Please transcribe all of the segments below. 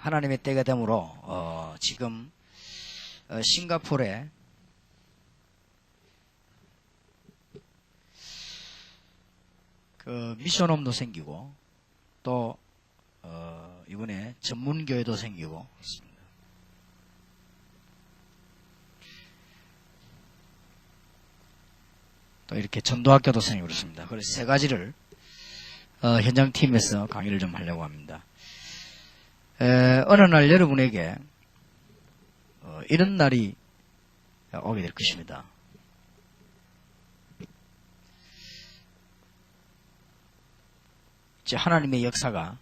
하나님의 때가 되므로 지금 싱가포르에 그 미션홈도 생기고 또 이번에 전문교회도 생기고 있습니다. 또 이렇게 전도학교도 생기고 있습니다. 그래서 세 가지를 현장팀에서 강의를 좀 하려고 합니다. 어느 날 여러분에게 이런 날이 오게 될 것입니다. 이제 하나님의 역사가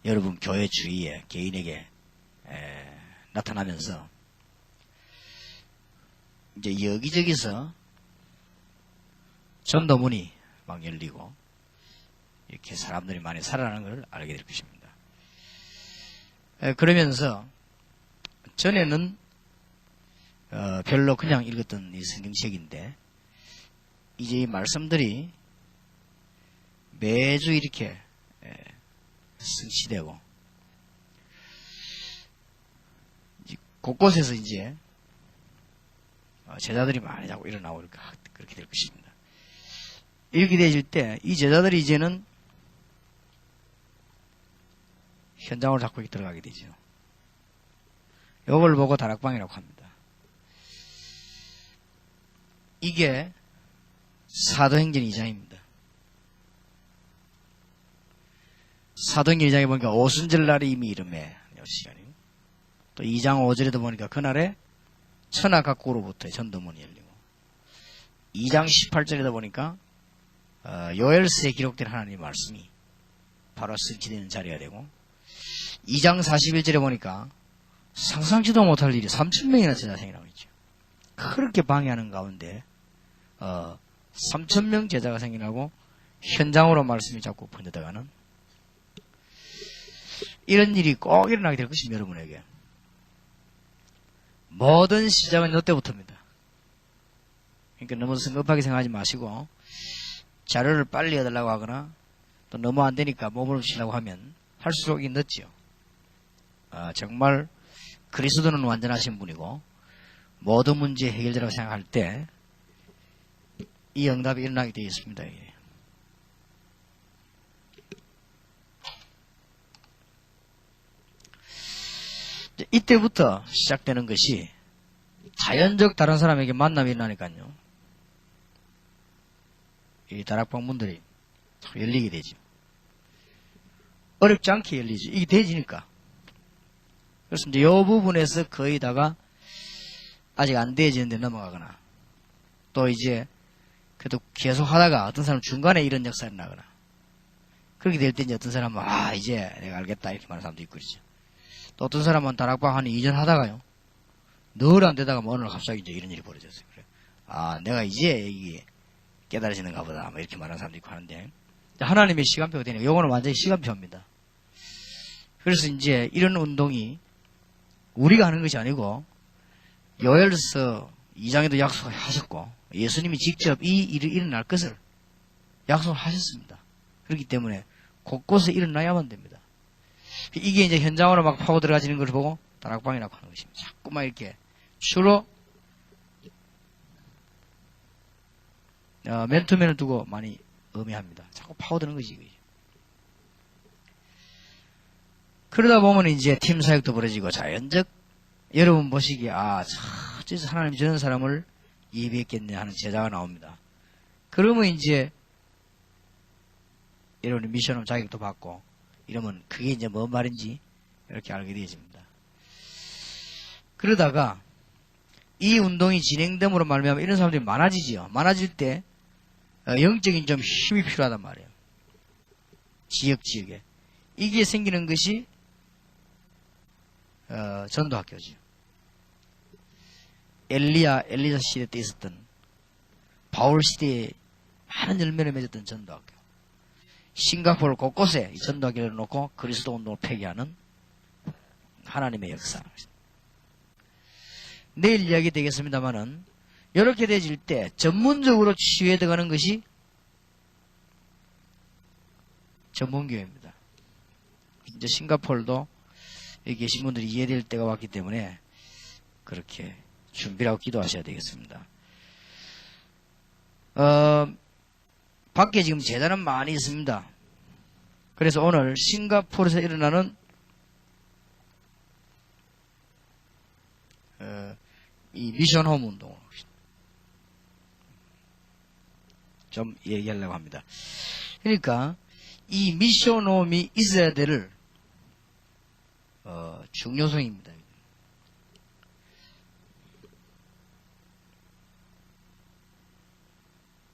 여러분 교회 주위에 개인에게 나타나면서 이제 여기저기서 전도문이 막 열리고 이렇게 사람들이 많이 살아나는 걸 알게 될 것입니다. 그러면서 전에는 별로 그냥 읽었던 이 성경책인데 이제 이 말씀들이 매주 이렇게 성취되고 곳곳에서 이제 제자들이 많이 자꾸 일어나고 그렇게 될 것입니다. 이렇게 되어질 때 이 제자들이 이제는 현장으로 자꾸 들어가게 되죠. 이걸 보고 다락방이라고 합니다. 이게 사도행전 2장입니다. 사도행전 2장에 보니까 오순절 날이 이미 이름에 시간이고 또 2장 5절에도 보니까 그날에 천하 각국으로부터 전도문이 열리고 2장 18절에도 보니까 요엘서에 기록된 하나님의 말씀이 바로 성취되는 자리가 되고 2장 41절에 보니까 상상치도 못할 일이 3,000명이나 제자 생기라고 있죠. 그렇게 방해하는 가운데 3,000명 제자가 생기라고 현장으로 말씀이 자꾸 번져나가는 이런 일이 꼭 일어나게 될 것입니다. 여러분에게 모든 시작은 이때부터입니다. 그러니까 너무 성급하게 생각하지 마시고 자료를 빨리 얻으려고 하거나 또 너무 안 되니까 몸을 붙이려고 하면 할수록 이게 늦죠. 정말 그리스도는 완전하신 분이고 모든 문제 해결되라고 생각할 때 이 응답이 일어나게 되어 있습니다. 이때부터 시작되는 것이 자연적 다른 사람에게 만남이 일어나니까요. 이 다락방 문들이 열리게 되죠. 어렵지 않게 열리죠. 이게 되지니까. 그래서 이제 이 부분에서 거의 다가 아직 안 되어지는데 넘어가거나 또 이제 그래도 계속 하다가 어떤 사람은 중간에 이런 역사가 나거나 그렇게 될 때 이제 어떤 사람은 이제 내가 알겠다 이렇게 말하는 사람도 있고 그러죠. 또 어떤 사람은 다락방 한 2년 하다가요. 늘 안 되다가 뭐 오늘 갑자기 이제 이런 일이 벌어졌어요. 그래. 내가 이제 이게 깨달아지는가 보다. 뭐 이렇게 말하는 사람도 있고 하는데 하나님의 시간표가 되니까 요거는 완전히 시간표입니다. 그래서 이제 이런 운동이 우리가 하는 것이 아니고 요엘서 2장에도 약속하셨고 예수님이 직접 이 일이 일어날 것을 약속하셨습니다. 그렇기 때문에 곳곳에 일어나야만 됩니다. 이게 이제 현장으로 막 파고 들어가지는 걸 보고 다락방이라고 하는 것입니다. 자꾸만 이렇게 주로 맨투맨을 두고 많이 의미합니다. 자꾸 파고드는 것이. 그러다 보면 이제 팀 사역도 벌어지고 자연적 여러분 보시기에 진짜 하나님 저런 사람을 예비했겠네 하는 제자가 나옵니다. 그러면 이제 여러분이 미션홈 자격도 받고 이러면 그게 이제 뭔 말인지 이렇게 알게 되어집니다. 그러다가 이 운동이 진행됨으로 말미암아 이런 사람들이 많아지지요. 많아질 때 영적인 좀 힘이 필요하단 말이에요. 지역에. 이게 생기는 것이 전도학교죠. 엘리야 시대 때 있었던 바울 시대에 많은 열매를 맺었던 전도학교. 싱가포르 곳곳에 이 전도학교를 놓고 그리스도 운동을 폐기하는 하나님의 역사. 내일 이야기 되겠습니다만은 이렇게 되질 때 전문적으로 치유에 들어가는 것이 전문교회입니다. 이제 싱가포르도 여기 계신 분들이 이해될 때가 왔기 때문에 그렇게 준비를 하고 기도하셔야 되겠습니다. 밖에 지금 재단은 많이 있습니다. 그래서 오늘 싱가포르에서 일어나는 이 미션홈 운동을 좀 얘기하려고 합니다. 그러니까 이 미션홈이 있어야 될 중요성입니다.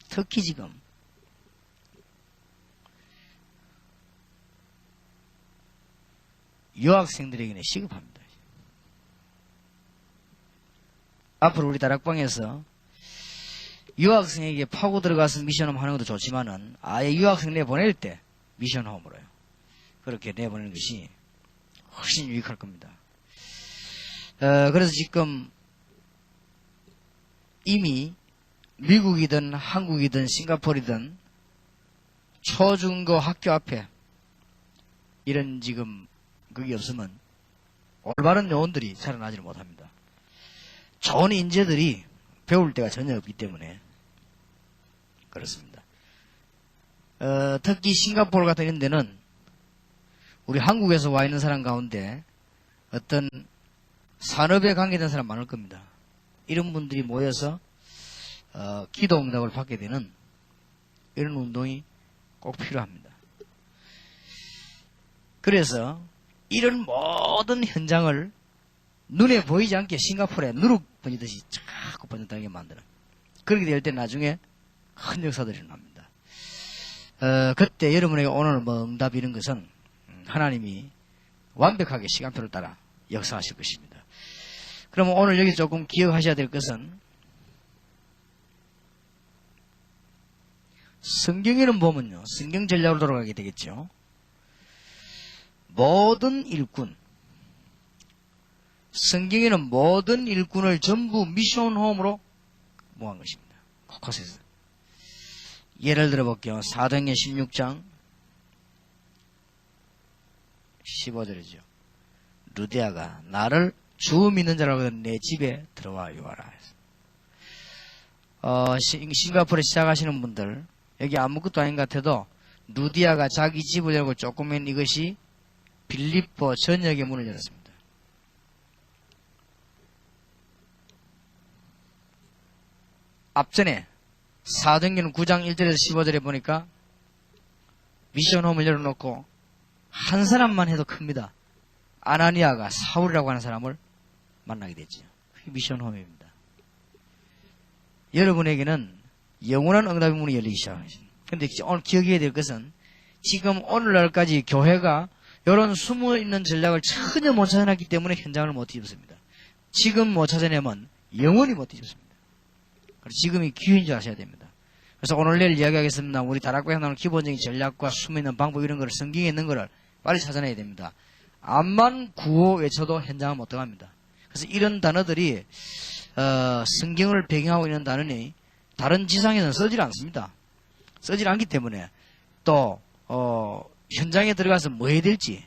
특히 지금 유학생들에게는 시급합니다. 앞으로 우리 다락방에서 유학생에게 파고 들어가서 미션홈 하는 것도 좋지만은 아예 유학생 내보낼 때 미션홈으로요. 그렇게 내보내는 것이 훨씬 유익할 겁니다. 그래서 지금 이미 미국이든 한국이든 싱가포르이든 초중고 학교 앞에 이런 지금 그게 없으면 올바른 요원들이 자라나지를 못합니다. 좋은 인재들이 배울 데가 전혀 없기 때문에 그렇습니다. 특히 싱가포르 같은 이런 데는 우리 한국에서 와 있는 사람 가운데 어떤 산업에 관계된 사람 많을 겁니다. 이런 분들이 모여서 기도 응답을 받게 되는 이런 운동이 꼭 필요합니다. 그래서 이런 모든 현장을 눈에 보이지 않게 싱가포르에 누룩 번지듯이 자꾸 번졌다게 만드는 그렇게 될 때 나중에 큰 역사들이 일어납니다. 그때 여러분에게 오늘 뭐 응답 이런 것은 하나님이 완벽하게 시간표를 따라 역사하실 것입니다. 그러면 오늘 여기 조금 기억하셔야 될 것은 성경에는 보면요. 성경 전략으로 돌아가게 되겠죠. 모든 일꾼 성경에는 모든 일꾼을 전부 미션홈으로 모은 것입니다. 곳곳에서. 예를 들어 볼게요. 사도행전 16장 15절이죠. 루디아가 나를 주 믿는 자라고 내 집에 들어와 요하라. 싱가포르에 시작하시는 분들 여기 아무것도 아닌 것 같아도 루디아가 자기 집을 열고 조그만 이것이 빌립보 전역의 문을 열었습니다. 앞전에 사도행전 9장 1절에서 15절에 보니까 미션홈을 열어놓고 한 사람만 해도 큽니다. 아나니아가 사울이라고 하는 사람을 만나게 됐죠. 그게 미션홈입니다. 여러분에게는 영원한 응답의 문이 열리기 시작합니다. 그런데 오늘 기억해야 될 것은 지금 오늘날까지 교회가 이런 숨어있는 전략을 전혀 못 찾아냈기 때문에 현장을 못 뒤집습니다. 지금 못 찾아내면 영원히 못 뒤집습니다. 그래서 지금이 기회인 줄 아셔야 됩니다. 그래서 오늘 내일 이야기하겠습니다. 우리 다락방에서 나오는 기본적인 전략과 숨어있는 방법 이런 거를 성경에 있는 거를 빨리 찾아내야 됩니다. 암만 구호 외쳐도 현장은 못 들어갑니다. 그래서 이런 단어들이 성경을 배경하고 있는 단어니 다른 지상에는 쓰질 않습니다. 쓰질 않기 때문에 또 현장에 들어가서 뭐 해야 될지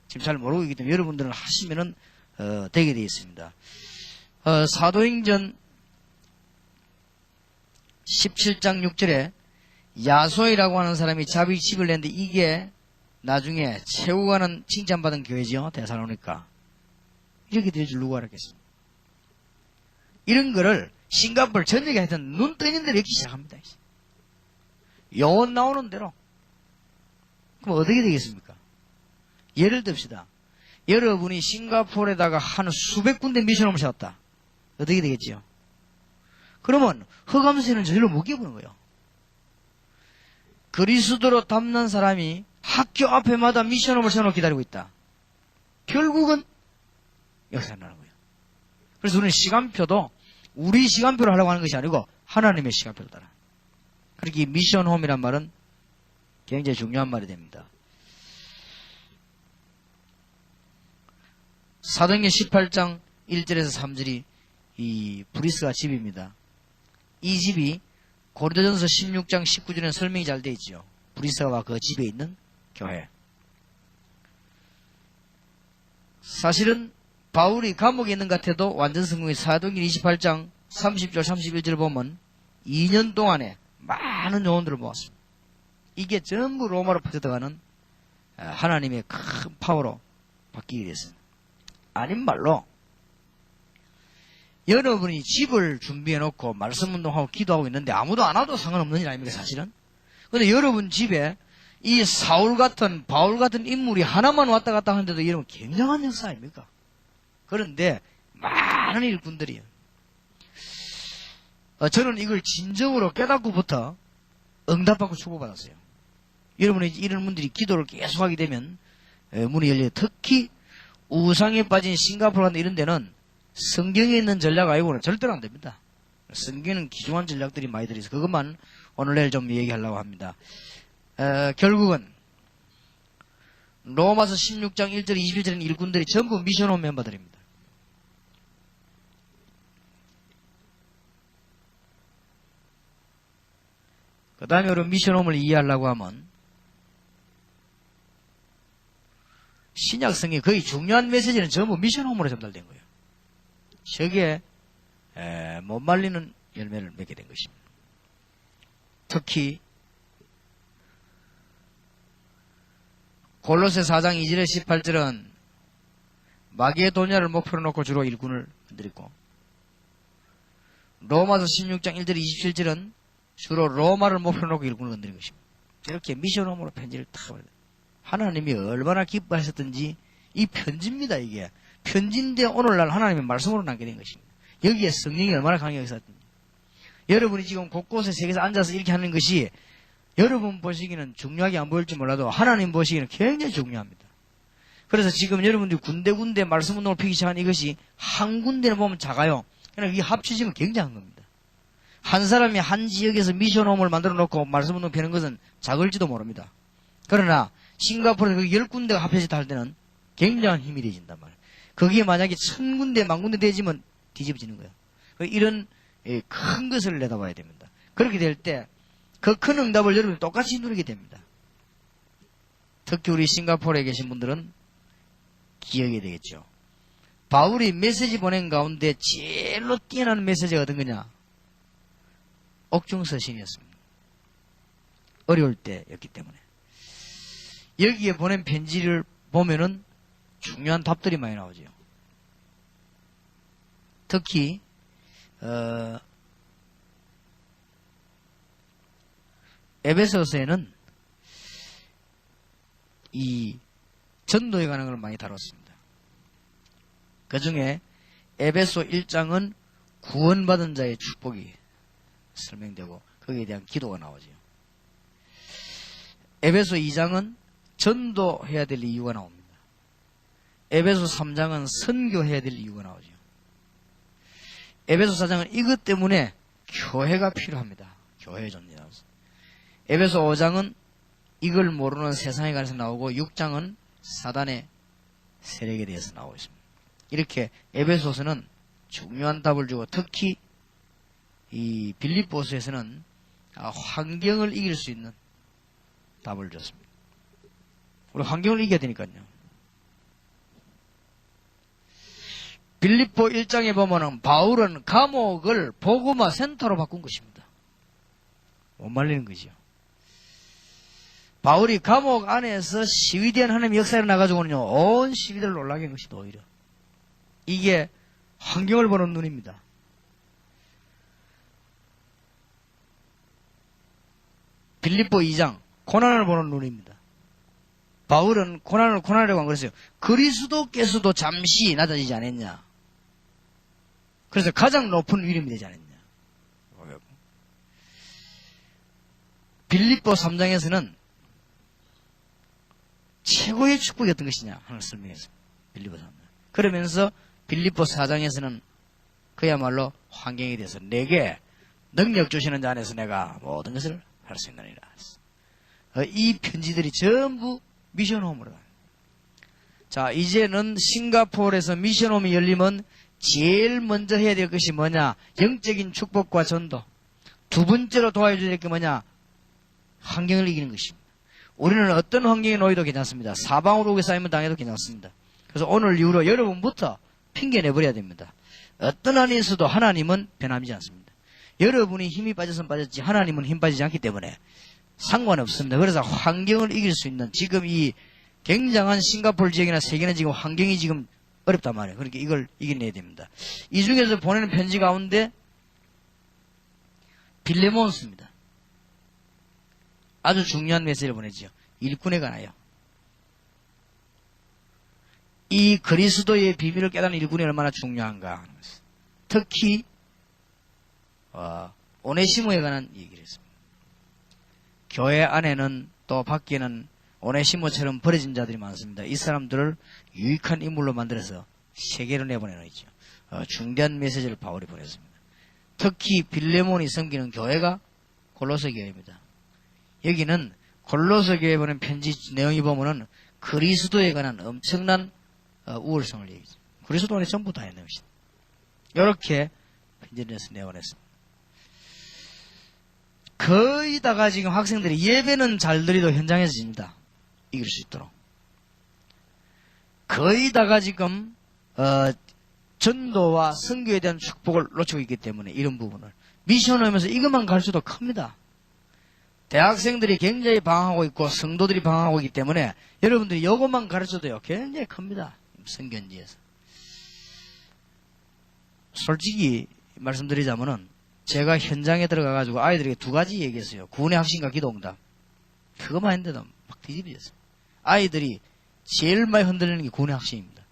지금 잘 모르고 있기 때문에 여러분들은 하시면은 되게 되어 있습니다. 사도행전 17장 6절에 야소이라고 하는 사람이 자비 집을 냈는데 이게 나중에 최후가는 칭찬받은 교회죠. 대사로니까 이렇게 될 줄 누가 알았겠습니까? 이런 거를 싱가포르 전역에 하여튼 눈 뜨는 대로 읽기 시작합니다. 요원 나오는 대로. 그럼 어떻게 되겠습니까? 예를 듭시다. 여러분이 싱가포르에다가 한 수백 군데 미션홈을 세웠다. 어떻게 되겠지요? 그러면 허감세는 저절로 못 끼고는 거예요. 그리스도로 담는 사람이 학교 앞에마다 미션홈을 세워놓고 기다리고 있다. 결국은 역사가 나는 거예요. 그래서 우리는 시간표도 우리 시간표를 하려고 하는 것이 아니고 하나님의 시간표를 따라. 그렇게 미션홈이란 말은 굉장히 중요한 말이 됩니다. 사도행전 18장 1절에서 3절이 이 브리스가 집입니다. 이 집이 고린도전서 16장 19절에는 설명이 잘 되어 있죠. 브리스가와 그 집에 있는 교회. 사실은 바울이 감옥에 있는 것 같아도 완전 성공의 사도행전 28장 30절 31절 보면 2년 동안에 많은 요원들을 모았습니다. 이게 전부 로마로 퍼져들어가는 하나님의 큰 파워로 바뀌게 됐습니다. 아닌 말로 여러분이 집을 준비해놓고 말씀 운동하고 기도하고 있는데 아무도 안 와도 상관없는 일 아닙니까 사실은? 근데 여러분 집에 이 사울 같은 바울 같은 인물이 하나만 왔다 갔다 하는데도 여러분 굉장한 역사 아닙니까? 그런데 많은 일꾼들이요. 저는 이걸 진정으로 깨닫고부터 응답받고 축복받았어요. 여러분이 이런 분들이 기도를 계속하게 되면 문이 열려요. 특히 우상에 빠진 싱가포르 같은 이런 데는 성경에 있는 전략 아니고는 절대로 안 됩니다. 성경에는 기중한 전략들이 많이 들어있어서 그것만 오늘 내일 좀 얘기하려고 합니다. 결국은 로마서 16장 1절 21절인 일꾼들이 전부 미션홈 멤버들입니다. 그 다음에 우리 미션홈을 이해하려고 하면 신약성의 거의 중요한 메시지는 전부 미션홈으로 전달된 거예요. 저게 못 말리는 열매를 맺게 된 것입니다. 특히 골로새 4장 2절에 18절은 마게도냐를 목표로 놓고 주로 일꾼을 건드렸고 로마서 16장 1절 27절은 주로 로마를 목표로 놓고 일꾼을 건드린 것입니다. 이렇게 미션홈으로 편지를 탁 받아요. 하나님이 얼마나 기뻐하셨던지 이 편지입니다. 이게 편지인데 오늘날 하나님의 말씀으로 남게 된 것입니다. 여기에 성령이 얼마나 강하게 있었던지. 여러분이 지금 곳곳에 세계에서 앉아서 이렇게 하는 것이 여러분 보시기는 중요하게 안 보일지 몰라도 하나님 보시기는 굉장히 중요합니다. 그래서 지금 여러분들이 군데군데 말씀 운동을 피기 시작한 이것이 한 군데는 보면 작아요. 그러나 이 합치지면 굉장한 겁니다. 한 사람이 한 지역에서 미션홈을 만들어 놓고 말씀 운동 피는 것은 작을지도 모릅니다. 그러나 싱가포르에서 10군데가 합해졌다 할 때는 굉장한 힘이 되진단 말이에요. 거기에 만약에 1000군데, 10,000군데 되지면 뒤집어지는 거예요. 이런 큰 것을 내다봐야 됩니다. 그렇게 될 때 그 큰 응답을 여러분이 똑같이 누리게 됩니다. 특히 우리 싱가포르에 계신 분들은 기억해야 되겠죠. 바울이 메시지 보낸 가운데 제일로 뛰어나는 메시지가 어떤 거냐? 옥중서신이었습니다. 어려울 때였기 때문에. 여기에 보낸 편지를 보면은 중요한 답들이 많이 나오죠. 특히 에베소서에는 이 전도에 관한 걸 많이 다뤘습니다. 그 중에 에베소 1장은 구원받은 자의 축복이 설명되고 거기에 대한 기도가 나오죠. 에베소 2장은 전도해야 될 이유가 나옵니다. 에베소 3장은 선교해야 될 이유가 나오죠. 에베소 4장은 이것 때문에 교회가 필요합니다. 교회 존재 나오죠. 에베소 5장은 이걸 모르는 세상에 관해서 나오고 6장은 사단의 세력에 대해서 나오고 있습니다. 이렇게 에베소서는 중요한 답을 주고 특히 이 빌립보서에서는 환경을 이길 수 있는 답을 줬습니다. 우리 환경을 이겨야 되니까요. 빌립보 1장에 보면은 바울은 감옥을 복음화 센터로 바꾼 것입니다. 못 말리는 거죠. 바울이 감옥 안에서 시위대한 하나님의 역사에 나가지고는요, 온 시위대를 놀라게 한 것이다, 오히려. 이게 환경을 보는 눈입니다. 빌립보 2장, 고난을 보는 눈입니다. 바울은 고난을 고난이라고 안 그랬어요. 그리스도께서도 잠시 낮아지지 않았냐. 그래서 가장 높은 위임이 되지 않았냐. 빌립보 3장에서는 최고의 축복이 어떤 것이냐 하는 설명했습니다. 빌립보 3장. 그러면서 빌립보 4장에서는 그야말로 환경에 대해서 내게 능력 주시는 자 안에서 내가 모든 것을 할 수 있느니라. 이 편지들이 전부 미션홈으로 가요. 자, 이제는 싱가포르에서 미션홈이 열리면 제일 먼저 해야 될 것이 뭐냐? 영적인 축복과 전도. 두 번째로 도와줘야 될 게 뭐냐? 환경을 이기는 것입니다. 우리는 어떤 환경에 놓여도 괜찮습니다. 사방으로 오게 쌓이면 당해도 괜찮습니다. 그래서 오늘 이후로 여러분부터 핑계 내버려야 됩니다. 어떤 한이 있어도 하나님은 변함이지 않습니다. 여러분이 힘이 빠져선 빠졌지 하나님은 힘 빠지지 않기 때문에 상관없습니다. 그래서 환경을 이길 수 있는 지금 이 굉장한 싱가포르 지역이나 세계는 지금 환경이 지금 어렵단 말이에요. 그러니까 이걸 이겨내야 됩니다. 이 중에서 보내는 편지 가운데 빌레몬스입니다. 아주 중요한 메시지를 보내죠. 일꾼에 관하여. 이 그리스도의 비밀을 깨닫는 일꾼이 얼마나 중요한가 하는 것을. 특히 오네시모에 관한 얘기를 했습니다. 교회 안에는 또 밖에는 오네시모처럼 버려진 자들이 많습니다. 이 사람들을 유익한 인물로 만들어서 세계로 내보내는 있죠. 중대한 메시지를 바울이 보냈습니다. 특히 빌레몬이 섬기는 교회가 골로새 교회입니다. 여기는 골로새 교회에 보낸 편지 내용이 보면은 그리스도에 관한 엄청난 우월성을 얘기죠. 그리스도 안에 전부 다 있는 것이다. 이렇게 편지를 내보냈습니다. 거의 다가 지금 학생들이 예배는 잘 드리도 현장에서 집니다. 이길 수 있도록. 거의 다가 지금 전도와 선교에 대한 축복을 놓치고 있기 때문에 이런 부분을 미션을 하면서 이것만 가르쳐도 큽니다. 대학생들이 굉장히 방황하고 있고 성도들이 방황하고 있기 때문에 여러분들이 이것만 가르쳐도요 굉장히 큽니다. 선견지에서. 솔직히 말씀드리자면은 제가 현장에 들어가가지고 아이들에게 두 가지 얘기했어요. 구원의 확신과 기도응답. 그것만 했는데도 막 뒤집어졌어요. 아이들이 제일 많이 흔들리는 게 구원의 확신입니다.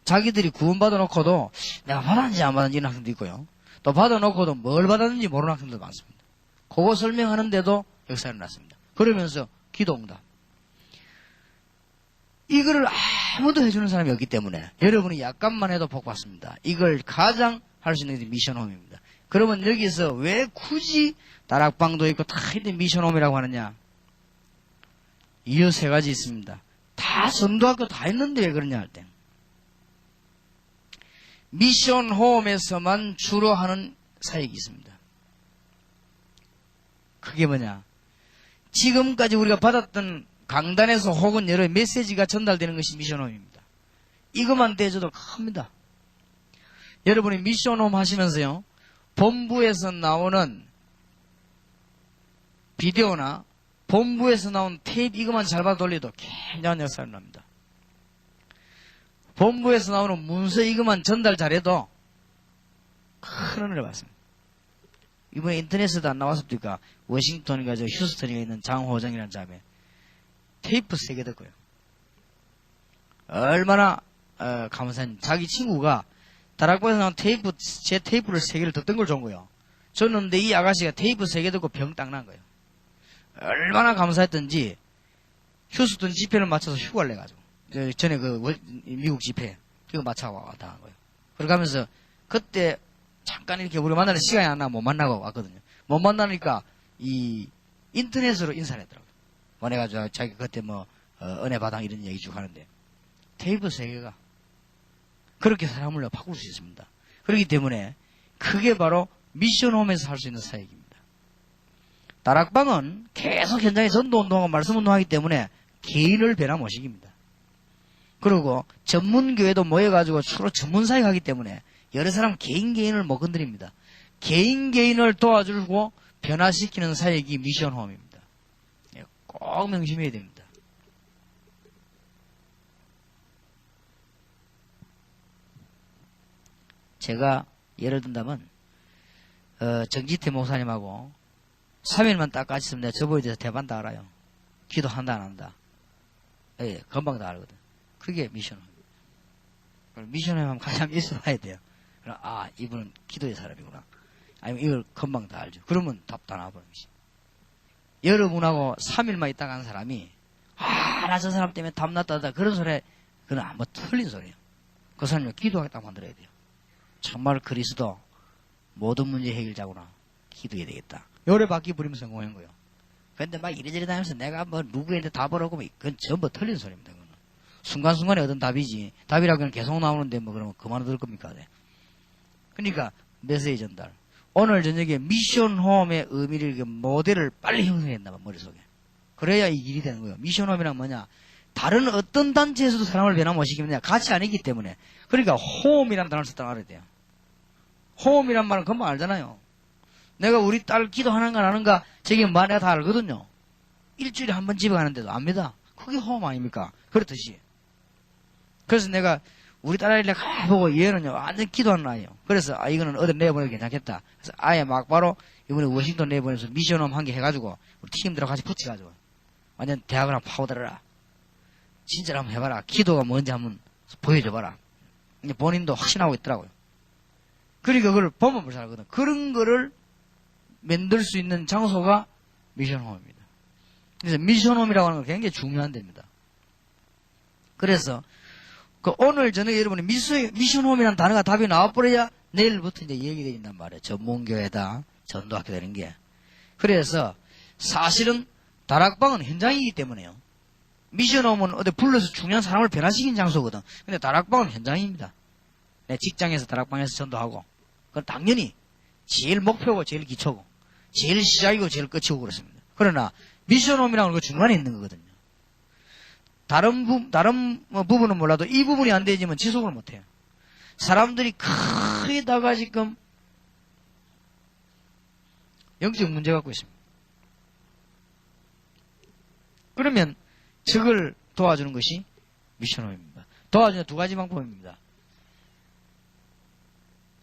자기들이 구원 받아놓고도 내가 받았는지 안 받았는지 이런 학생도 있고요. 또 받아놓고도 뭘 받았는지 모르는 학생도 많습니다. 그거 설명하는데도 역사가 일어났습니다. 그러면서 기도응답. 이거를 아무도 해주는 사람이 없기 때문에 여러분이 약간만 해도 복 받습니다. 이걸 가장 할 수 있는 게 미션홈입니다. 그러면 여기서 왜 굳이 다락방도 있고 다 있는 미션홈이라고 하느냐? 이유 세 가지 있습니다. 다 전도학교 다 있는데 왜 그러냐 할 때. 미션홈에서만 주로 하는 사역이 있습니다. 그게 뭐냐? 지금까지 우리가 받았던 강단에서 혹은 여러 메시지가 전달되는 것이 미션홈입니다. 이것만 떼줘도 큽니다. 여러분이 미션홈 하시면서요, 본부에서 나오는 비디오나 본부에서 나온 테이프 이것만 잘 받아 돌려도 굉장한 역사를 납니다. 본부에서 나오는 문서 이것만 전달 잘해도 큰 은혜를 받습니다. 이번에 인터넷에도 안 나왔습니까? 워싱턴인가 저 휴스턴에 있는 장호정이라는 자매 테이프 3개 듣고요. 얼마나 감사한 자기 친구가 다락방에서 나온 테이프 제 테이프를 3개를 듣던 걸 준 거예요. 줬는데 이 아가씨가 테이프 3개 듣고 병 딱 난 거예요. 얼마나 감사했던지 휴스턴 집회를 맞춰서 휴가를 내가지고 전에 미국 집회 그거 맞춰 왔다 한 거예요. 그러고 하면서 그때 잠깐 이렇게 우리 만나는 시간이 안 나면 못 만나고 왔거든요. 못 만나니까 이 인터넷으로 인사를 했더라고요. 보내가지고 자기 그때 은혜바당 이런 얘기 쭉 하는데 테이프 3개가 그렇게 사람을 바꿀 수 있습니다. 그렇기 때문에 그게 바로 미션홈에서 할 수 있는 사역입니다. 다락방은 계속 현장에 전도운동하고 말씀운동하기 때문에 개인을 변화 못 시킵니다. 그리고 전문교회도 모여가지고 주로 전문사역 하기 때문에 여러 사람 개인을 못 건드립니다. 개인을 도와주고 변화시키는 사역이 미션홈입니다. 꼭 명심해야 됩니다. 제가 예를 든다면 정지태 목사님하고 3일만 딱 같이 있으면 내가 저보에 대해서 대반 다 알아요. 기도한다 안 한다. 예, 금방 다 알거든. 그게 미션홈입니다. 미션홈 하면 가장 있어 봐야 돼요. 이분은 기도의 사람이구나. 아니면 이걸 금방 다 알죠. 그러면 답 다 나와버리는 것이. 여러분하고 3일만 있다가 한 사람이 나 저 사람 때문에 답 났다 그런 소리 그건 아무 틀린 소리예요. 그 사람이 기도하겠다고 만들어야 돼요. 정말 그리스도 모든 문제 해결자구나. 기도해야 되겠다. 요래밖에 부리면 성공한 거예요. 근데 막 이리저리 다니면서 내가 누구한테 답을 하고 그건 전부 틀린 소리입니다. 그거는. 순간순간에 얻은 답이지. 답이라고는 계속 나오는데 그러면 그만 들을 겁니까? 네. 그러니까 메시지 전달. 오늘 저녁에 미션홈의 의미를 모델을 빨리 형성했나 봐 머릿속에. 그래야 이 일이 되는 거예요. 미션홈이란 뭐냐? 다른 어떤 단체에서도 사람을 변화못시키느냐? 같이 아니기 때문에. 그러니까 호흡이라는 단어를 썼다고 알아야 돼요. 호흡이란 말은 금방 알잖아요. 내가 우리 딸 기도하는가 안 하는가 저게 뭐 내가 다 알거든요. 일주일에 한 번 집에 가는데도 압니다. 그게 호흡 아닙니까? 그렇듯이. 그래서 내가 우리 딸아이를 가보고 얘는요 완전 기도하는 아이예요. 그래서 이거는 어디 내보내도 괜찮겠다. 그래서 아예 막바로 이번에 워싱턴 내보내서 미션홈 한 개 해가지고 우리 팀들하고 같이 붙여가지고 완전 대학을 한번 파고들어라. 진짜로 한번 해봐라. 기도가 뭔지 한번 보여줘봐라. 본인도 확신하고 있더라고요. 그러니까 그걸 보면 잘 알거든. 그런 거를 만들 수 있는 장소가 미션홈입니다. 그래서 미션홈이라고 하는 건 굉장히 중요한 데입니다. 그래서 오늘 저녁에 여러분이 미션홈이라는 단어가 답이 나와버려야 내일부터 이제 얘기되긴단 말이에요. 전문교회다, 전도학교 되는 게. 그래서 사실은 다락방은 현장이기 때문에요. 미션홈은 어디 불러서 중요한 사람을 변화시킨 장소거든. 근데 다락방은 현장입니다. 내 직장에서 다락방에서 전도하고. 그건 당연히 제일 목표고 제일 기초고 제일 시작이고 제일 끝이고 그렇습니다. 그러나 미션홈이라는 건 그 중간에 있는 거거든요. 다른 부분은 몰라도 이 부분이 안 되지만 지속을 못해요. 사람들이 크게다가 지금 영적 문제 갖고 있습니다. 그러면 저걸 도와주는 것이 미션홈입니다. 도와주는 두 가지 방법입니다.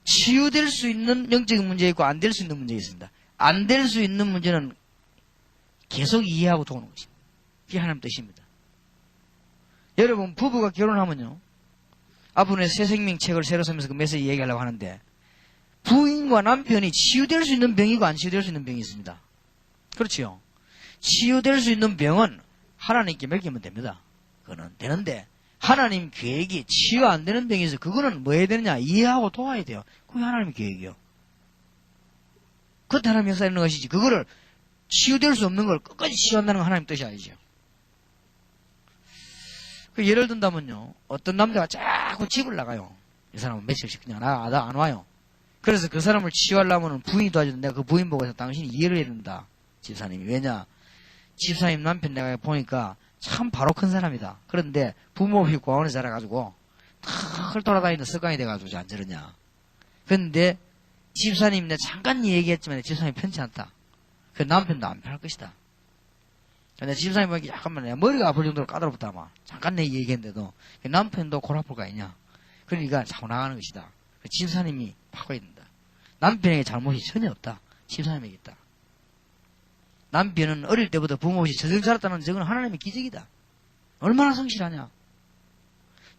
치유될 수 있는 영적인 문제 있고 안 될 수 있는 문제가 있습니다. 안 될 수 있는 문제는 계속 이해하고 도우는 것입니다. 그게 하나님 뜻입니다. 여러분 부부가 결혼하면요. 앞으로 새 생명 책을 새로 쓰면서 그 메시지 얘기하려고 하는데 부인과 남편이 치유될 수 있는 병이고 안 치유될 수 있는 병이 있습니다. 그렇지요. 치유될 수 있는 병은 하나님께 맡기면 됩니다. 그거는 되는데 하나님 계획이 치유 안 되는 병이 있어요. 그거는 뭐 해야 되느냐 이해하고 도와야 돼요. 그게 하나님 계획이요. 그때 하나님 역사 있는 것이지 그거를 치유될 수 없는 걸 끝까지 치유한다는 건 하나님 뜻이 아니죠. 예를 든다면요. 어떤 남자가 자꾸 집을 나가요. 이 사람은 며칠씩 그냥 안 와요. 그래서 그 사람을 치유하려면 부인이 도와주는데 내가 그 부인 보고 해서 당신이 이해를 해야 된다. 집사님이. 왜냐? 집사님 남편 내가 보니까 참 바로 큰 사람이다. 그런데 부모 없이 고아원에 자라가지고 탁 돌아다니는 습관이 돼가지고 안 저러냐. 그런데 집사님 내가 잠깐 얘기했지만 집사님이 편치 않다. 그 남편도 안 편할 것이다. 근데 집사님 보기 잠깐만 내가 머리가 아플 정도로 까다롭다 아마. 잠깐 내 얘기했는데도 남편도 골 아플 거 아니냐. 그러니까 자꾸 나가는 것이다. 집사님이 바꿔야 된다. 남편에게 잘못이 전혀 없다. 집사님에게 있다. 남편은 어릴 때부터 부모 없이 저정 자랐다는 적은 하나님의 기적이다. 얼마나 성실하냐.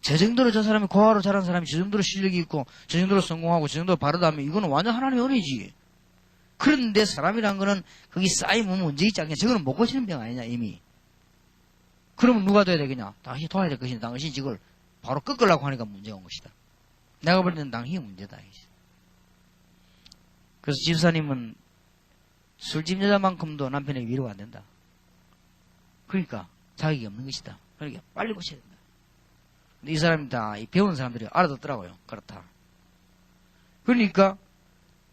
저 정도로 저 사람이 고아로 자란 사람이 저 정도로 실력이 있고 저 정도로 성공하고 저 정도로 바르다 하면 이거는 완전 하나님의 은혜지. 그런데 사람이란 거는 거기 쌓이면 문제 있지 않겠냐. 저거는 못 고치는 병 아니냐 이미. 그러면 누가 돼야 되겠냐. 당신이 도와야 될 것이냐. 당신이 이걸 바로 꺾으려고 하니까 문제가 온 것이다. 내가 볼 때는 당신이 문제다. 그래서 집사님은 술집 여자만큼도 남편에게 위로가 안 된다. 그러니까 자격이 없는 것이다. 그러니까 빨리 고쳐야 된다. 근데 이 사람이 다 배운 사람들이 알아듣더라고요. 그렇다. 그러니까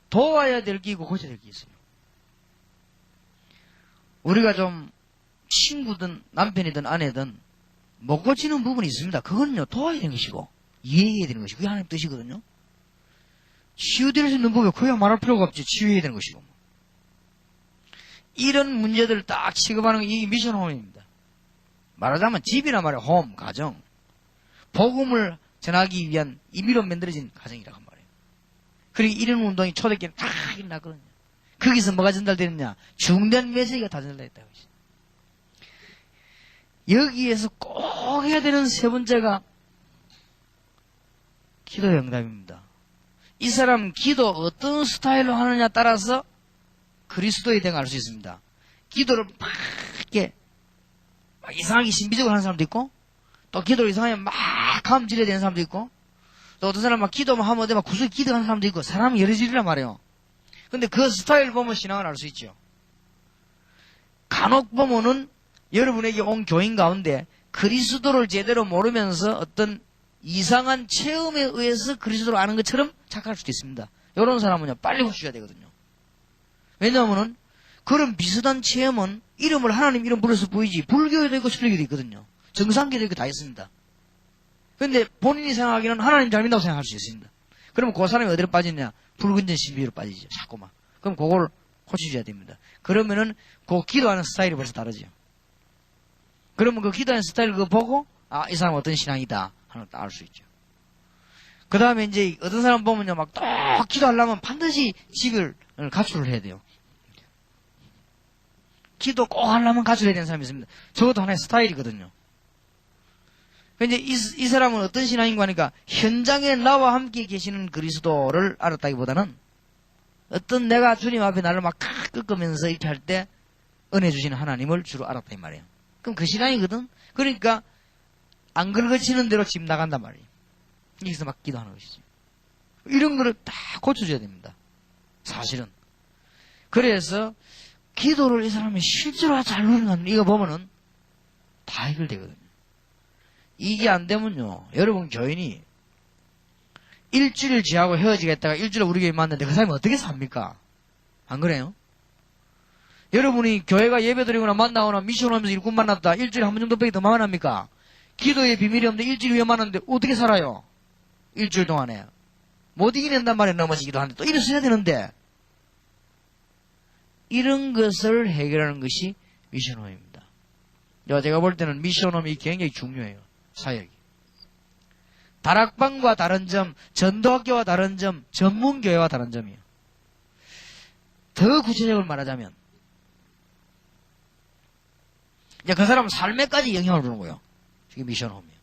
도와야 될 게 있고 고쳐야 될 게 있어요. 우리가 좀 친구든 남편이든 아내든 못 고치는 부분이 있습니다. 그거는요 도와야 되는 것이고 이해해야 되는 것이고 그게 하나님 뜻이거든요. 치유될 수 있는 법에 그야 말할 필요가 없지. 치유해야 되는 것이고 이런 문제들을 딱 취급하는 게 이 미션홈입니다. 말하자면 집이나 말이야 홈, 가정 복음을 전하기 위한 임의로 만들어진 가정이라고 한 말이에요. 그리고 이런 운동이 초대교회는 다 일어났거든요. 거기서 뭐가 전달되느냐 중대한 메시지가 다 전달됐다고 했어요. 여기에서 꼭 해야 되는 세 번째가 기도의 응답입니다. 이 사람 기도 어떤 스타일로 하느냐에 따라서 그리스도에 대해 알 수 있습니다. 기도를 막 이렇게 막 이상하게 신비적으로 하는 사람도 있고 또 기도를 이상하게 막 감질해야 되는 사람도 있고 또 어떤 사람 막 기도만 하면 어디 막 구석에 기도하는 사람도 있고 사람이 여러 질이란 말이에요. 근데 그 스타일 보면 신앙을 알 수 있죠. 간혹 보면은 여러분에게 온 교인 가운데 그리스도를 제대로 모르면서 어떤 이상한 체험에 의해서 그리스도를 아는 것처럼 착각할 수도 있습니다. 이런 사람은요 빨리 고쳐야 되거든요. 왜냐하면은 그런 비슷한 체험은 이름을 하나님 이름 불러서 보이지 불교에도 있고 실력에도 있거든요. 정상기도 이렇게 다 있습니다. 근데 본인이 생각하기는 하나님 잘 믿다고 생각할 수 있습니다. 그러면 그 사람이 어디로 빠지냐? 불근전 신비로 빠지죠. 자꾸만. 그럼 그걸 고쳐줘야 됩니다. 그러면은 그 기도하는 스타일이 벌써 다르죠. 그러면 그 기도하는 스타일을 그거 보고 아, 이 사람 어떤 신앙이다 하는 걸 알 수 있죠. 그 다음에 이제 어떤 사람 보면요, 막 또 기도하려면 반드시 집을 가출을 해야 돼요. 기도 꼭 하려면 가출해야 되는 사람이 있습니다. 저것도 하나의 스타일이거든요. 근데 이 사람은 어떤 신앙인가 하니까 현장에 나와 함께 계시는 그리스도를 알았다기보다는 어떤 내가 주님 앞에 나를 막 끄끄면서 이렇게 할 때 은혜 주시는 하나님을 주로 알았다 이 말이에요. 그럼 그 신앙이거든. 그러니까 안 긁어치는 대로 집 나간단 말이에요. 여기서 막 기도하는 것이죠. 이런 거를 다 고쳐줘야 됩니다. 사실은. 그래서 기도를 이 사람이 실제로 잘 누리는 건 이거 보면은 다 해결되거든요. 이게 안 되면요, 여러분 교인이 일주일 지하고 헤어지겠다가 일주일에 우리 교회 만났는데 그 사람이 어떻게 삽니까? 안 그래요? 여러분이 교회가 예배드리거나 만나거나 미션하면서 일꾼 만났다 일주일에 한 번 정도 빼기 더 만납니까? 기도의 비밀이 없는데 일주일 후에 만났는데 어떻게 살아요? 일주일 동안에 못 이겨낸단 말이에요. 넘어지기도 하는데 또 일어서야 되는데 이런 것을 해결하는 것이 미션홈입니다. 제가 볼 때는 미션홈이 굉장히 중요해요. 사역이. 다락방과 다른 점, 전도학교와 다른 점, 전문교회와 다른 점이에요. 더 구체적으로 말하자면 그 사람은 삶에까지 영향을 주는 거예요. 이게 미션홈이에요.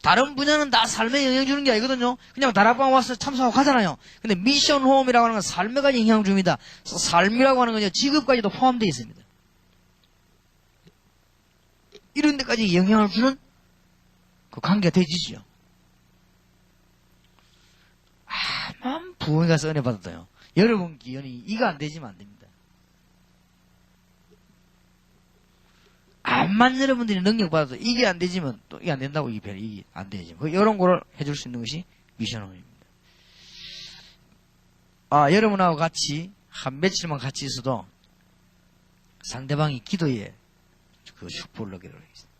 다른 분야는 다 삶에 영향 주는 게 아니거든요. 그냥 다락방 와서 참석하고 가잖아요. 근데 미션홈이라고 하는 건 삶에까지 영향을 줍니다. 삶이라고 하는 건요, 직업까지도 포함되어 있습니다. 이런 데까지 영향을 주는 그 관계가 되지죠. 만 부흥에 가서 은혜 받았어요. 여러분 기원이 이거 안 되지면 안 됩니다. 암만 여러분들이 능력 받아도 이게 안 되지만 또 이게 안 된다고 이게 안 되지. 이런 거를 해줄 수 있는 것이 미션홈입니다. 여러분하고 같이 한 며칠만 같이 있어도 상대방이 기도에 그 축복을 얻게 되겠습니다.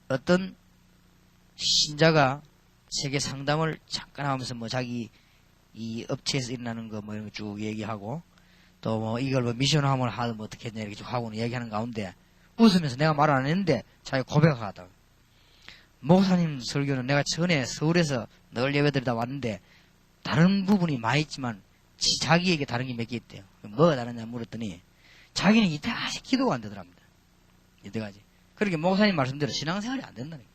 어떤 신자가 세계 상담을 잠깐 하면서 자기 이 업체에서 일어나는 거 이런 거 쭉 얘기하고 또 이걸 미션함을 하면 어떻게 했냐 이렇게 쭉 하고는 얘기하는 가운데 웃으면서 내가 말 안 했는데 자기가 고백하다. 목사님 설교는 내가 전에 서울에서 늘 예배드리다 왔는데 다른 부분이 많이 있지만 자기에게 다른 게 몇 개 있대요. 뭐가 다르냐 물었더니 자기는 이때까지 기도가 안 되더랍니다. 이때까지. 그렇게 목사님 말씀대로 신앙생활이 안 된다는 거죠.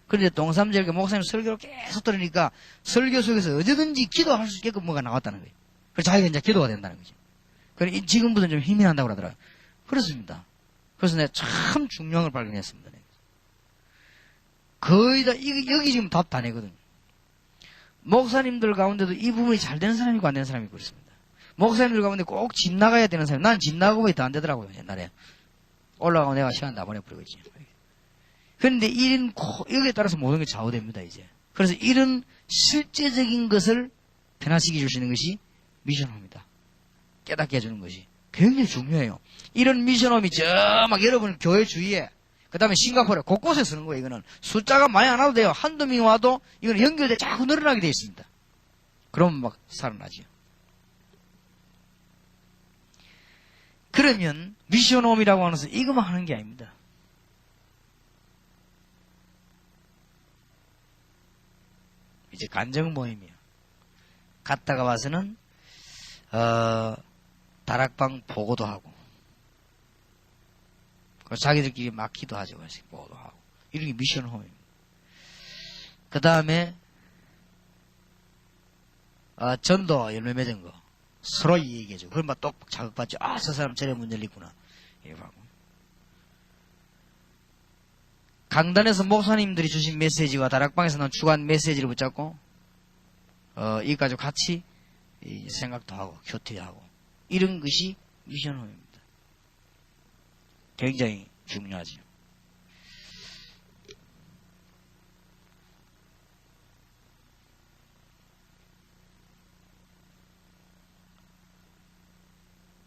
그런데 동삼절교 목사님 설교를 계속 들으니까 설교 속에서 언제든지 기도할 수 있게끔 뭐가 나왔다는 거예요. 그래서 자기가 이제 기도가 된다는 거죠. 그래 지금부터는 좀 힘이 난다고 그러더라고요. 그렇습니다. 그래서 내가 참 중요한 걸 발견했습니다. 거의 다 여기 지금 답 다 내거든요. 목사님들 가운데도 이 부분이 잘 되는 사람이고 안 되는 사람이고 그렇습니다. 목사님들 가운데 꼭 집 나가야 되는 사람. 난 집 나가고 보니 더 안 되더라고요. 옛날에. 올라가고 내가 시간 다 보내버리겠지. 그런데 여기에 따라서 모든 게 좌우됩니다, 이제. 그래서 이런 실제적인 것을 변화시켜 줄 수 있는 것이 미션홈이다. 깨닫게 해주는 것이 굉장히 중요해요. 이런 미션홈이 막 여러분 교회 주위에, 그 다음에 싱가포르에 곳곳에 쓰는 거예요, 이거는. 숫자가 많이 안 와도 돼요. 한두 명이 와도 이거는 연결돼 자꾸 늘어나게 되어 있습니다. 그러면 막 살아나죠. 그러면 미션홈이라고 하면서 이것만 하는 게 아닙니다. 이제 간증 모임이에요. 갔다가 와서는 다락방 보고도 하고 자기들끼리 막 기도하죠. 보고도 하고 이런 게 미션홈입니다. 그 다음에 전도 열매 맺은 거 서로 얘기해줘. 그럼 막 또 자극받죠. 저 사람 저래 문 열리구나. 이렇게 하고. 강단에서 목사님들이 주신 메시지와 다락방에서 나온 주간 메시지를 붙잡고 이까지 같이 생각도 하고 교태하고 이런 것이 미션홈입니다. 굉장히 중요하죠.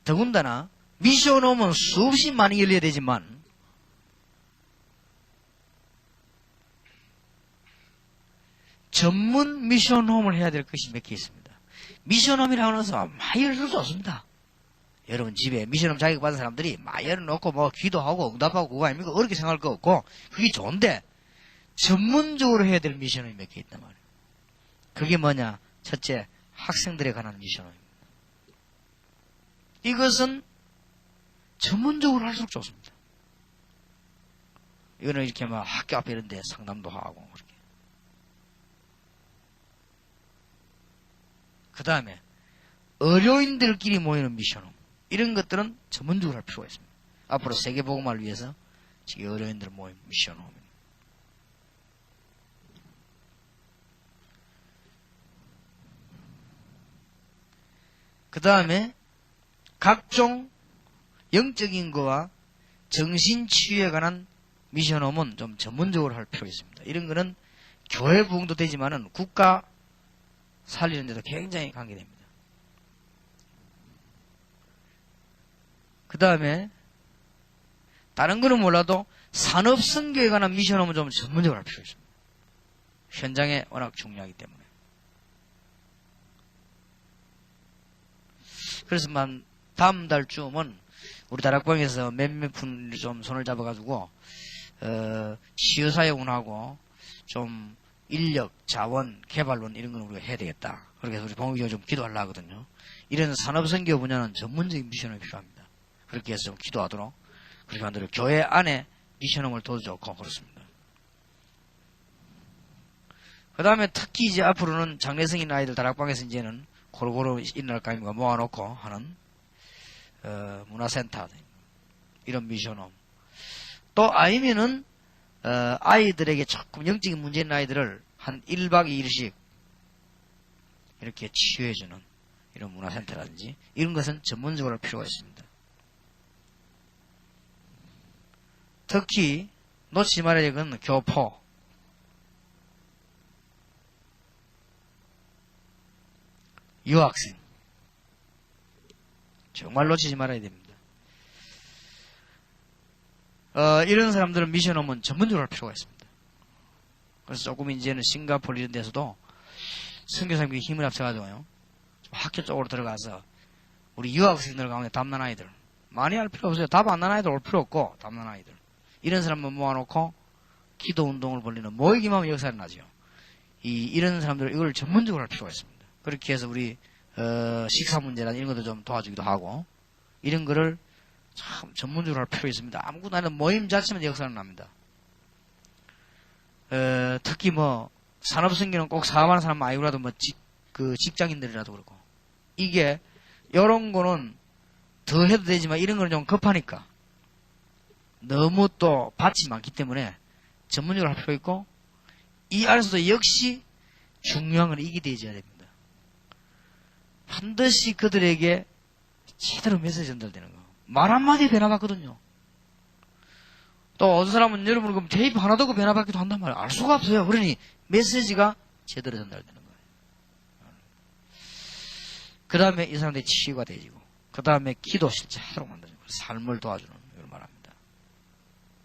더군다나 미션홈은 수없이 많이 열려야 되지만 전문 미션홈을 해야 될 것이 몇 개 있습니다. 미션홈이라고 해서 막 열을 수 없습니다. 여러분 집에 미션홈 자격 받은 사람들이 막 열어놓고 뭐 기도하고 응답하고 그거 아닙니까? 어렵게 생각할 거 없고 그게 좋은데 전문적으로 해야 될 미션홈이 몇 개 있단 말이에요. 그게 뭐냐? 첫째, 학생들에 관한 미션홈입니다. 이것은 전문적으로 할수록 좋습니다. 이거는 이렇게 막 학교 앞에 이런 데 상담도 하고 그렇게. 그 다음에 어려인들끼리 모이는 미션홈, 이런 것들은 전문적으로 할 필요가 있습니다. 앞으로 세계복음화를 위해서 지금 어려인들 모임 미션홈. 그 다음에 각종 영적인 거와 정신치유에 관한 미션홈은 좀 전문적으로 할 필요가 있습니다. 이런 거는 교회 부흥도 되지만은 국가 살리는 데도 굉장히 관계됩니다. 그 다음에 다른 거는 몰라도 산업선교에 관한 미션홈은 좀 전문적으로 할 필요가 있습니다. 현장에 워낙 중요하기 때문에. 그래서 다음 달쯤은 우리 다락방에서 몇몇 분들이 좀 손을 잡아가지고 치유사역운하고 좀 인력, 자원, 개발론 이런 건 우리가 해야 되겠다. 그렇게 해서 우리 봉우기가 좀 기도하려고 하거든요. 이런 산업선교 분야는 전문적인 미션이 필요합니다. 그렇게 해서 좀 기도하도록 그렇게 만들어 교회 안에 미션홈을 둬도 좋고 그렇습니다. 그 다음에 특히 이제 앞으로는 장래성인 아이들 다락방에서 이제는 고루고루 인날까임과 모아놓고 하는 문화센터 이런 미션홈. 또 아니면은 아이들에게 조금 영적인 문제 있는 아이들을 한 1박 2일씩 이렇게 치유해주는 이런 문화센터라든지 이런 것은 전문적으로 할 필요가 있습니다. 특히 놓치지 말아야 될 건 교포, 유학생 정말 놓치지 말아야 됩니다. 이런 사람들은 미션홈은 전문적으로 할 필요가 있습니다. 그래서 조금 이제는 싱가포르 이런 데서도 선교사님들이 힘을 합쳐가지고요 학교 쪽으로 들어가서 우리 유학생들 가운데 담난 아이들 많이 할 필요 없어요. 답 안 난 아이들 올 필요 없고 담난 아이들 이런 사람만 모아놓고 기도 운동을 벌리는 모이기만 하면 역사가 나죠. 이런 사람들 이걸 전문적으로 할 필요가 있습니다. 그렇게 해서 우리 식사 문제나 이런 것도 좀 도와주기도 하고 이런 거를 참 전문적으로 할 필요가 있습니다. 아무것도 아니라 모임 자체만 역사는 납니다. 특히 뭐 산업선교는 꼭 사업하는 사람 아니고라도 뭐 직장인들이라도 그렇고 이게 이런 거는 더 해도 되지만 이런 거는 좀 급하니까 너무 또 밭이 많기 때문에 전문적으로 할 필요 있고 이 안에서도 역시 중요한 건 이게 되어야 됩니다. 반드시 그들에게 제대로 메시지 전달되는 거. 말 한마디에 변화받거든요. 또 어떤 사람은 여러분 그럼 테이프 하나 두고 변화받기도 한단 말이에요. 알 수가 없어요. 그러니 메시지가 제대로 전달되는 거예요. 그 다음에 이 사람들이 치유가 되지고 그 다음에 기도 실제로 만들어지고 삶을 도와주는 걸 말합니다.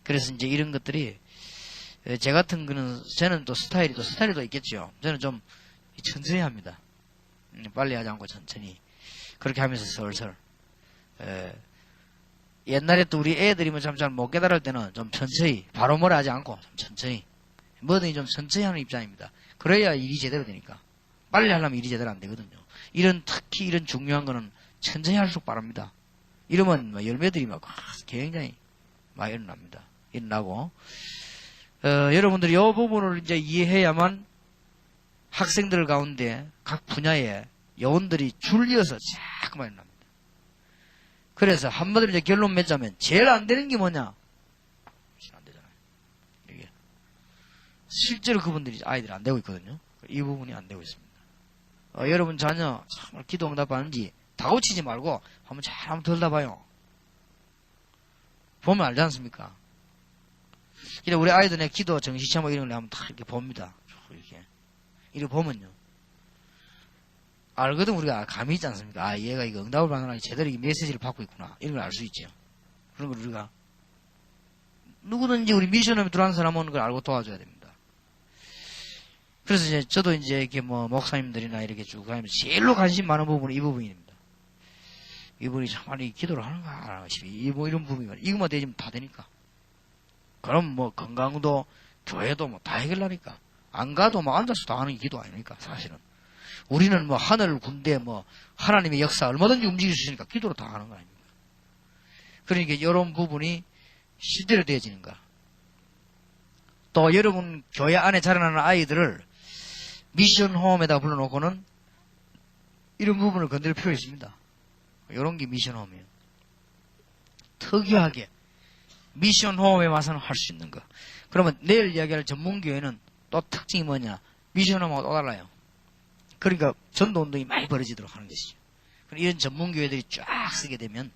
그래서 이제 이런 것들이 제 같은 거는 저는 또 스타일이 있겠죠. 저는 좀 천천히 합니다. 빨리 하지 않고 천천히 그렇게 하면서 슬슬 옛날에 또 우리 애들이면 참 잘 못 깨달을 때는 좀 천천히 바로 뭐라 하지 않고 좀 천천히 뭐든지 좀 천천히 하는 입장입니다. 그래야 일이 제대로 되니까 빨리 하려면 일이 제대로 안 되거든요. 특히 이런 중요한 거는 천천히 할수록 바랍니다. 이러면 뭐 열매들이 막 굉장히 많이 일어나고 여러분들이 이 부분을 이제 이해해야만 학생들 가운데 각 분야에 여원들이 줄이어서 자꾸만 일어납니다. 그래서 한마디로 이제 결론 맺자면 제일 안 되는 게 뭐냐? 안 되잖아요. 이게 실제로 그분들이 아이들이 안 되고 있거든요. 이 부분이 안 되고 있습니다. 여러분 자녀 정말 기도 응답하는지 다고치지 말고 한번 들다봐요. 보면 알지 않습니까? 그냥 우리 아이들의 기도 정시체 뭐 이런 걸 한번 다 이렇게 봅니다. 이렇게 보면요. 알거든 우리가 감이 있지 않습니까? 얘가 이거 응답을 받느라 제대로 이 메시지를 받고 있구나. 이런 걸 알 수 있죠. 그런 걸 우리가 누구든지 우리 미션홈에 들어간 사람은 그걸 알고 도와줘야 됩니다. 그래서 이제 저도 이제 이렇게 뭐 목사님들이나 이렇게 쭉 가면서 제일로 관심 많은 부분은 이 부분입니다. 이분이 정말 기도를 하는가 안 하는가 싶이 뭐 이런 부분이 이것만 되면 다 되니까. 그럼 뭐 건강도 교회도 뭐 다 해결하니까. 안 가도 뭐 앉아서 다 하는 게 기도 아닙니까 사실은. 우리는 뭐 하늘 군대 뭐 하나님의 역사 얼마든지 움직일 수 있으니까 기도로 다 하는 거 아닙니까. 그러니까 이런 부분이 실제로 되어지는가. 또 여러분 교회 안에 자라나는 아이들을 미션 홈에다 불러놓고는 이런 부분을 건드릴 필요가 있습니다. 이런 게 미션 홈이에요. 특이하게 미션 홈에 와서는 할 수 있는 거. 그러면 내일 이야기할 전문교회는 또 특징이 뭐냐. 미션 홈하고 또 달라요. 그러니까 전도운동이 많이 벌어지도록 하는 것이죠. 이런 전문교회들이 쫙 쓰게 되면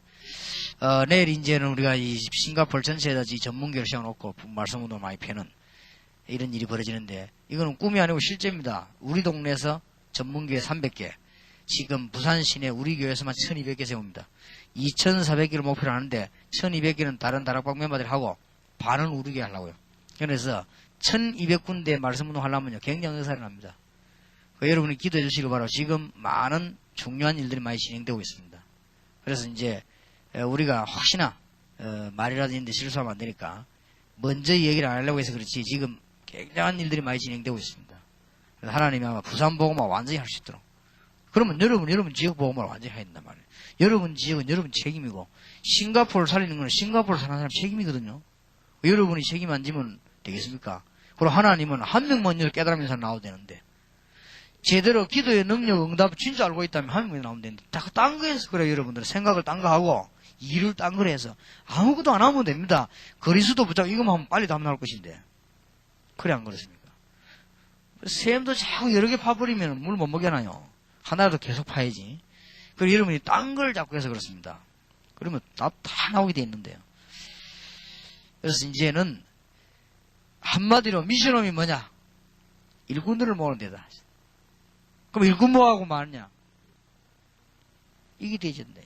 내일 이제는 우리가 이 싱가포르 전체에다 이 전문교회를 세워놓고 말씀운동을 많이 펴는 이런 일이 벌어지는데 이거는 꿈이 아니고 실제입니다. 우리 동네에서 전문교회 300개 지금 부산 시내 우리 교회에서만 1200개 세웁니다. 2400개를 목표로 하는데 1200개는 다른 다락방 멤버들이 하고 반은 우리 교회 하려고요. 그래서 1200군데 말씀운동 하려면요 굉장히 의사를 합니다. 여러분이 기도해 주시기 바라고 지금 많은 중요한 일들이 많이 진행되고 있습니다. 그래서 이제 우리가 혹시나 말이라도 있는데 실수하면 안 되니까 먼저 얘기를 안 하려고 해서 그렇지 지금 굉장한 일들이 많이 진행되고 있습니다. 그래서 하나님이 아마 부산복음화 완전히 할 수 있도록 그러면 여러분 지역 복음화를 완전히 해야 된단 말이에요. 여러분 지역은 여러분 책임이고 싱가포르를 살리는 건 싱가포르 사는 사람 책임이거든요. 여러분이 책임 안 지면 되겠습니까? 그리고 하나님은 한 명만 깨달으면서 나와도 되는데 제대로 기도의 능력, 응답 진짜 알고 있다면 한 명이 나오면 되는데 딴 거에서 그래 여러분들 생각을 딴 거 하고 일을 딴 거 해서 아무것도 안 하면 됩니다. 거리수도 붙잡고 이것만 하면 빨리 답 나올 것인데 그래 안 그렇습니까? 샘도 자꾸 여러 개 파버리면 물 못 먹여놔요. 하나라도 계속 파야지. 그리고 여러분이 딴 걸 자꾸 해서 그렇습니다. 그러면 답 다 나오게 돼 있는데요. 그래서 이제는 한마디로 미션홈이 뭐냐? 일꾼들을 모으는 데다. 그럼 일꾼 뭐하고 많냐? 이게 되던데.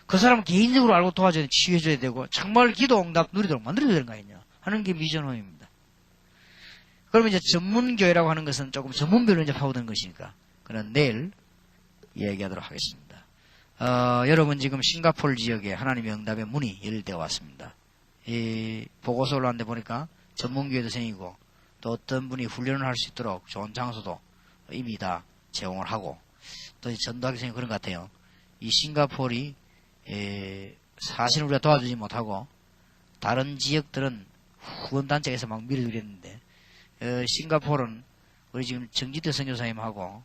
그 사람은 개인적으로 알고 도와줘야 치유해줘야 되고 정말 기도 응답 누리도록 만들어야 되는 거 아니냐 하는 게 미션홈입니다. 그러면 이제 전문교회라고 하는 것은 조금 전문별로 이제 파고드는 것이니까 그는 내일 얘기하도록 하겠습니다. 여러분 지금 싱가포르 지역에 하나님의 응답의 문이 열리되어 왔습니다. 이 보고서 올라왔는데 보니까 전문교회도 생기고 또 어떤 분이 훈련을 할 수 있도록 좋은 장소도 이미 다 제공을 하고 또 전도하기 생각 그런 것 같아요. 이 싱가포르이 사실 우리가 도와주지 못하고 다른 지역들은 후원단체에서 막 밀어주렸는데 싱가포르는 우리 지금 정지태 선교사님하고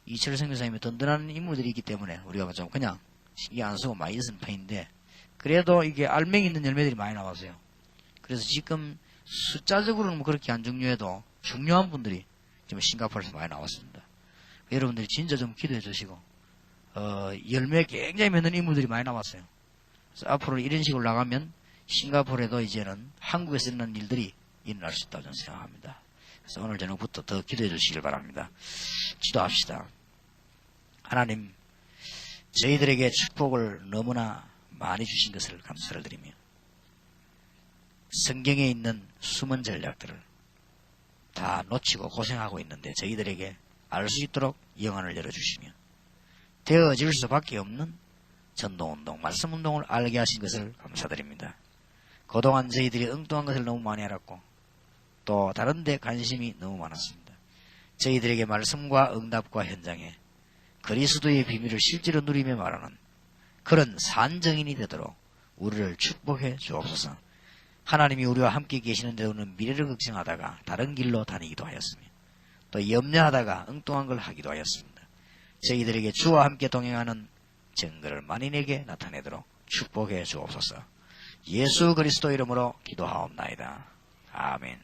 이철 선교사님의 든든한 인물들이 있기 때문에 우리가 좀 그냥 신경 안 쓰고 많이 있는 편인데 그래도 이게 알맹이 있는 열매들이 많이 나왔어요. 그래서 지금 숫자적으로는 뭐 그렇게 안 중요해도 중요한 분들이 지금 싱가포르에서 많이 나왔습니다. 여러분들이 진짜 좀 기도해 주시고 열매 굉장히 맺는 인물들이 많이 나왔어요. 그래서 앞으로 이런 식으로 나가면 싱가포르에도 이제는 한국에서 있는 일들이 일어날 수 있다고 저는 생각합니다. 그래서 오늘 저녁부터 더 기도해 주시길 바랍니다. 기도합시다. 하나님, 저희들에게 축복을 너무나 많이 주신 것을 감사를 드리며 성경에 있는 숨은 전략들을 다 놓치고 고생하고 있는데 저희들에게 알 수 있도록 영안을 열어주시며 되어질 수밖에 없는 전도운동, 말씀운동을 알게 하신 것을 감사드립니다. 그동안 저희들이 엉뚱한 것을 너무 많이 알았고 또 다른 데 관심이 너무 많았습니다. 저희들에게 말씀과 응답과 현장에 그리스도의 비밀을 실제로 누리며 말하는 그런 산정인이 되도록 우리를 축복해 주옵소서. 하나님이 우리와 함께 계시는 데로는 미래를 걱정하다가 다른 길로 다니기도 하였으며 또 염려하다가 엉뚱한 걸 하기도 하였습니다. 저희들에게 주와 함께 동행하는 증거를 만인에게 나타내도록 축복해 주옵소서. 예수 그리스도 이름으로 기도하옵나이다. 아멘.